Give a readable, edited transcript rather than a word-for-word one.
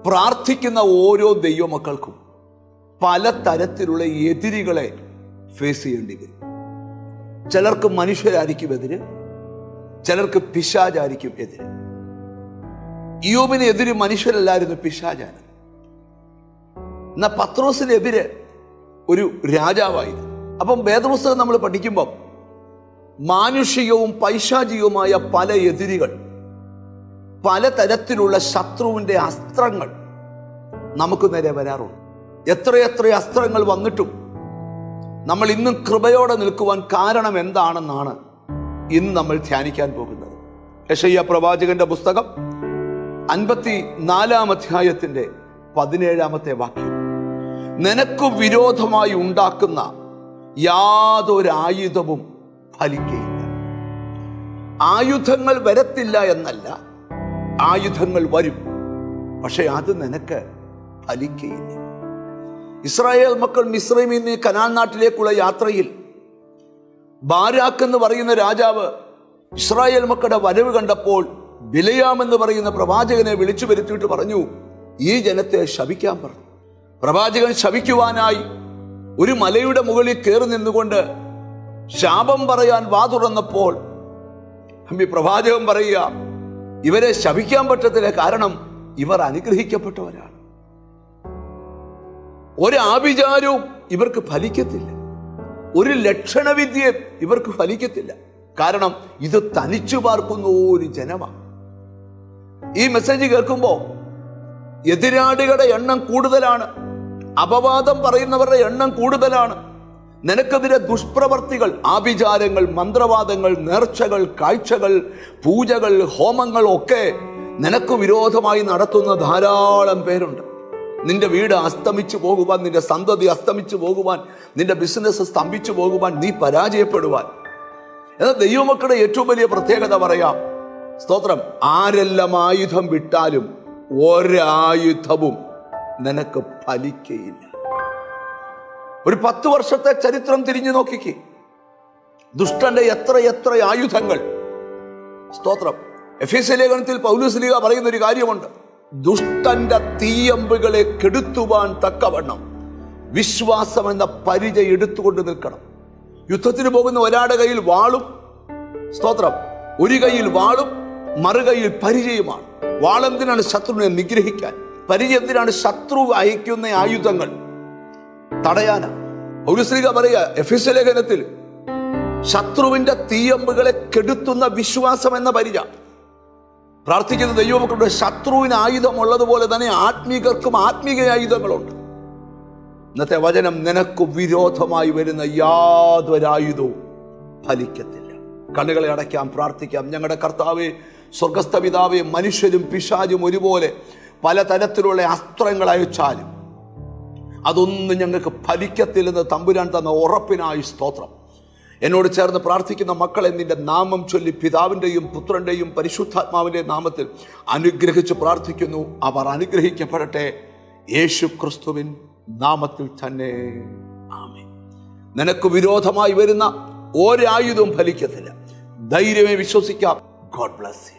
പ്രാർത്ഥിക്കുന്ന ഓരോ ദൈവമക്കൾക്കും പല തരത്തിലുള്ള എതിരികളെ ഫേസ് ചെയ്യേണ്ടി വരും. ചിലർക്ക് മനുഷ്യരായിരിക്കും എതിര്, ചിലർക്ക് പിശാചായിരിക്കും എതിര്. ഇയ്യോബിന് എതിര് മനുഷ്യരല്ലായിരുന്നു, പിശാചാണ്. എന്നാൽ പത്രോസിനെതിരെ ഒരു രാജാവായിരുന്നു. അപ്പം വേദപുസ്തകം നമ്മൾ പഠിക്കുമ്പം മാനുഷികവും പൈശാചികവുമായ പല എതിരികൾ, പലതരത്തിലുള്ള ശത്രുവിൻ്റെ അസ്ത്രങ്ങൾ നമുക്ക് നേരെ വരാറുണ്ട്. എത്രയെത്ര അസ്ത്രങ്ങൾ വന്നിട്ടും നമ്മൾ ഇന്നും കൃപയോടെ നിൽക്കുവാൻ കാരണം എന്താണെന്നാണ് ഇന്ന് നമ്മൾ ധ്യാനിക്കാൻ പോകുന്നത്. യെശയ്യാ പ്രവാചകന്റെ പുസ്തകം 54 അധ്യായത്തിന്റെ 17 വാക്യം. നിനക്ക് വിരോധമായി ഉണ്ടാക്കുന്ന യാതൊരു ആയുധവും ഫലിക്കയില്ല. ആയുധങ്ങൾ വരത്തില്ല എന്നല്ല, ആയുധങ്ങൾ വരും, പക്ഷെ അത് നിനക്ക് ഫലിക്കയില്ല. ഇസ്രായേൽ മക്കൾ മിസ്രൈമിൽ നിന്ന് കനാൻ നാട്ടിലേക്കുള്ള യാത്രയിൽ ബാരാക്ക് എന്ന് പറയുന്ന രാജാവ് ഇസ്രായേൽ മക്കളുടെ വരവ് കണ്ടപ്പോൾ ബിലയാം എന്ന് പറയുന്ന പ്രവാചകനെ വിളിച്ചു വരുത്തിയിട്ട് പറഞ്ഞു, ഈ ജനത്തെ ശപിക്കാൻ പറഞ്ഞു. പ്രവാചകൻ ശപിക്കുവാനായി ഒരു മലയുടെ മുകളിൽ കയറി നിന്നുകൊണ്ട് ശാപം പറയാൻ വാ തുറന്നപ്പോൾ പ്രവാചകൻ പറയുക, ഇവരെ ശപിക്കാൻ പറ്റത്തില്ല, കാരണം ഇവർ അനുഗ്രഹിക്കപ്പെട്ടവരാണ്. ഒരാഭിചാരവും ഇവർക്ക് ഫലിക്കത്തില്ല, ഒരു ലക്ഷണവിദ്യയും ഇവർക്ക് ഫലിക്കത്തില്ല, കാരണം ഇത് തനിച്ചു പാർക്കുന്ന ഒരു ജനമാണ്. ഈ മെസ്സേജ് കേൾക്കുമ്പോൾ എതിരാളികളുടെ എണ്ണം കൂടുതലാണ്, അപവാദം പറയുന്നവരുടെ എണ്ണം കൂടുതലാണ്. നിനക്കെതിരെ ദുഷ്പ്രവർത്തികൾ, ആഭിചാരങ്ങൾ, മന്ത്രവാദങ്ങൾ, നേർച്ചകൾ, കാഴ്ചകൾ, പൂജകൾ, ഹോമങ്ങൾ ഒക്കെ നിനക്ക് വിരോധമായി നടത്തുന്ന ധാരാളം പേരുണ്ട്. നിന്റെ വീട് അസ്തമിച്ചു പോകുവാൻ, നിന്റെ സന്തതി അസ്തമിച്ചു പോകുവാൻ, നിന്റെ ബിസിനസ് സ്തംഭിച്ചു പോകുവാൻ, നീ പരാജയപ്പെടുവാൻ. എന്നാൽ ദൈവമക്കളുടെ ഏറ്റവും വലിയ പ്രത്യേകത പറയാം, സ്തോത്രം, ആരെല്ലാം ആയുധം വിട്ടാലും ഒരായുധവും നിനക്ക് ഫലിക്കയില്ല. ഒരു 10 വർഷത്തെ ചരിത്രം തിരിഞ്ഞു നോക്കിക്കേ, ദുഷ്ടന്റെ എത്ര ആയുധങ്ങൾ. സ്തോത്രം, എഫേസ്യ ലേഖനത്തിൽ പൗലോസ് പറയുന്ന ഒരു കാര്യമുണ്ട്, ദുഷ്ടന്റെ തീയമ്പുകളെ കെടുത്തുവാൻ തക്കവണ്ണം വിശ്വാസം എന്ന പരിച എടുത്തുകൊണ്ട് നിൽക്കണം. യുദ്ധത്തിന് പോകുന്ന ഒരാളുടെ കയ്യിൽ വാളും, സ്തോത്രം, ഒരു കയ്യിൽ വാളും മറുകൈയിൽ പരിചയമാണ്. വാളെന്തിനാണ്? ശത്രുവിനെ നിഗ്രഹിക്കാൻ. പരിചയം എന്തിനാണ്? ശത്രു അയക്കുന്ന ആയുധങ്ങൾ തടയാനാണ്. പൗലോസ് പറയുക എഫേസ്യ ലേഖനത്തിൽ, ശത്രുവിന്റെ തീയമ്പുകളെ കെടുത്തുന്ന വിശ്വാസം എന്ന പരിച. പ്രാർത്ഥിക്കുന്ന ദൈവമക്കളുടെ ശത്രുവിന് ആയുധമുള്ളതുപോലെ തന്നെ ആത്മീകർക്കും ആത്മീക ആയുധങ്ങളുണ്ട്. ഇന്നത്തെ വചനം, നിനക്ക് വിരോധമായി വരുന്ന യാതൊരായുധവും ഫലിക്കത്തില്ല. കണ്ണുകളെ അടയ്ക്കാം, പ്രാർത്ഥിക്കാം. ഞങ്ങളുടെ കർത്താവേ, സ്വർഗസ്ഥ പിതാവേ, മനുഷ്യരും പിശാചും ഒരുപോലെ പലതരത്തിലുള്ള അസ്ത്രങ്ങൾ അയച്ചാലും അതൊന്നും ഞങ്ങൾക്ക് ഫലിക്കത്തില്ലെന്ന് തമ്പുരാൻ തന്ന ഉറപ്പിനായി സ്തോത്രം. എന്നോട് ചേർന്ന് പ്രാർത്ഥിക്കുന്ന മക്കളെ നിന്റെ നാമം ചൊല്ലി പിതാവിൻ്റെയും പുത്രൻ്റെയും പരിശുദ്ധാത്മാവിൻ്റെ നാമത്തിൽ അനുഗ്രഹിച്ച് പ്രാർത്ഥിക്കുന്നു. അവർ അനുഗ്രഹിക്കപ്പെടട്ടെ യേശു ക്രിസ്തുവിൻ നാമത്തിൽ തന്നെ, ആമേൻ. നിനക്ക് വിരോധമായി വരുന്ന ഒരായുധവും ഫലിക്കത്തില്ല. ധൈര്യമേ വിശ്വസിക്കാം. God bless you.